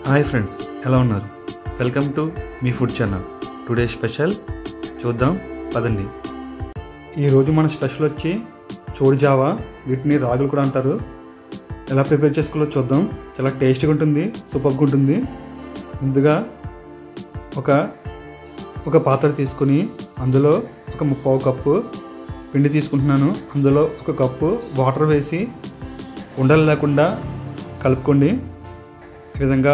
Hi friends, ఎలా ఉన్నారు? Welcome to me food channel. Today special చూద్దాం పదండి. ఈరోజు మన స్పెషల్ వచ్చి చోడు జావా, వీటిని రాగులు కూడా అంటారు. ఎలా ప్రిపేర్ చేసుకోవాలో చూద్దాం. చాలా టేస్టీగా ఉంటుంది, సూపర్గా ఉంటుంది. ముందుగా ఒక పాత్ర తీసుకుని అందులో ఒక 3/4 కప్పు పిండి తీసుకుంటున్నాను. అందులో 1 కప్పు వాటర్ వేసి ఉండలు లేకుండా కలుపుకోండి. ఈ విధంగా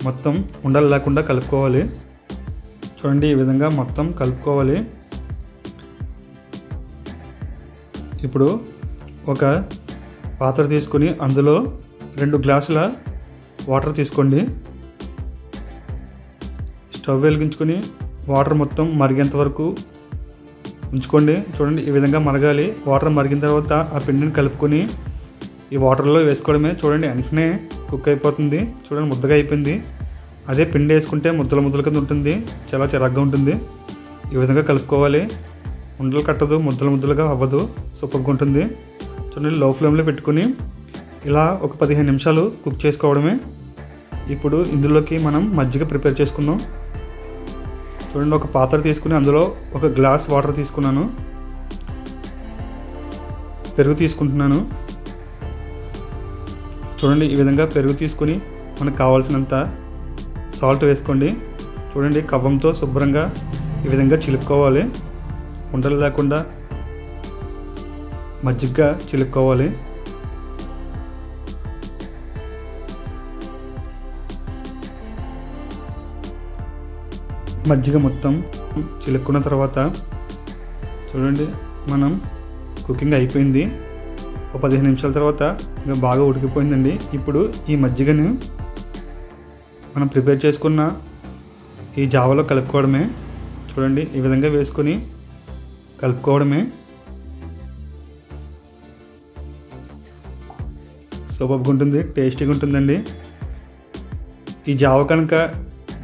మొత్తం ఉండలు లేకుండా కలుపుకోవాలి. చూడండి, ఈ విధంగా మొత్తం కలుపుకోవాలి. ఇప్పుడు ఒక పాత్ర తీసుకొని అందులో 2 గ్లాసుల వాటర్ తీసుకోండి. స్టవ్ వెలిగించుకొని వాటర్ మొత్తం మరిగేంత వరకు ఉంచుకోండి. చూడండి, ఈ విధంగా మరగాలి. వాటర్ మరిగిన తర్వాత ఆ పిండిని కలుపుకొని ఈ వాటర్లో వేసుకోవడమే. చూడండి, వెంటనే కుక్ అయిపోతుంది. చూడండి, ముద్దగా అయిపోయింది. అదే పిండి వేసుకుంటే ముద్దల కింద ఉంటుంది, చాలా చిరాగ్గా ఉంటుంది. ఈ విధంగా కలుపుకోవాలి. ఉండలు కట్టదు, ముద్దలుగా అవ్వదు, సూపర్గా ఉంటుంది. చూడండి, లో ఫ్లేమ్లో పెట్టుకుని ఇలా ఒక 15 నిమిషాలు కుక్ చేసుకోవడమే. ఇప్పుడు ఇందులోకి మనం మజ్జిగ ప్రిపేర్ చేసుకుందాం. చూడండి, ఒక పాత్ర తీసుకుని అందులో 1 గ్లాస్ వాటర్ తీసుకున్నాను. పెరుగు తీసుకుంటున్నాను. చూడండి, ఈ విధంగా పెరుగు తీసుకొని మనకు కావాల్సినంత సాల్ట్ వేసుకోండి. చూడండి, కవ్వంతో శుభ్రంగా ఈ విధంగా చిలుక్కోవాలి. ఉండలు లేకుండా మజ్జిగగా చిలుక్కోవాలి. మజ్జిగ మొత్తం చిలుక్కున్న తర్వాత చూడండి, మనం కుకింగ్ అయిపోయింది. ఒక 15 నిమిషాల తర్వాత ఇంకా బాగా ఉడికిపోయిందండి. ఇప్పుడు ఈ మజ్జిగను మనం ప్రిపేర్ చేసుకున్న ఈ జావలో కలుపుకోవడమే. చూడండి, ఈ విధంగా వేసుకొని కలుపుకోవడమే. సూపర్గా ఉంటుంది, టేస్టీగా ఉంటుందండి. ఈ జావ కనుక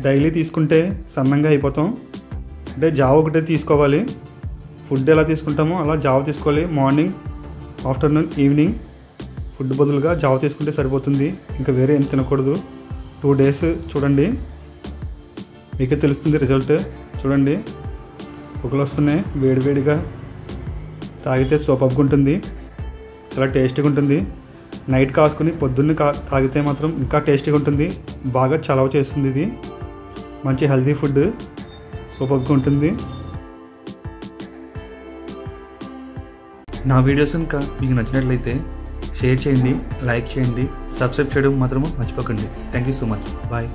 డైలీ తీసుకుంటే సన్నంగా అయిపోతాం. అంటే జావ ఒకటే తీసుకోవాలి. ఫుడ్ ఎలా తీసుకుంటామో అలా జావ తీసుకోవాలి. మార్నింగ్, ఆఫ్టర్నూన్, ఈవినింగ్ ఫుడ్ బదులుగా జావ తీసుకుంటే సరిపోతుంది. ఇంకా వేరే ఏం తినకూడదు. 2 డేస్ చూడండి, మీకే తెలుస్తుంది రిజల్ట్. చూడండి, పొగలు వస్తున్నాయి. వేడివేడిగా తాగితే సూపర్గా ఉంటుంది, చాలా టేస్టీగా ఉంటుంది. నైట్ కాసుకుని పొద్దున్నే తాగితే మాత్రం ఇంకా టేస్టీగా ఉంటుంది. బాగా చలవ చేస్తుంది. ఇది మంచి హెల్తీ ఫుడ్, సూపర్గా ఉంటుంది. నా వీడియోస్ ఇంకా మీకు నచ్చినట్లయితే షేర్ చేయండి, లైక్ చేయండి, సబ్స్క్రైబ్ చేయడం మాత్రము మర్చిపోకండి. Thank you so much. Bye.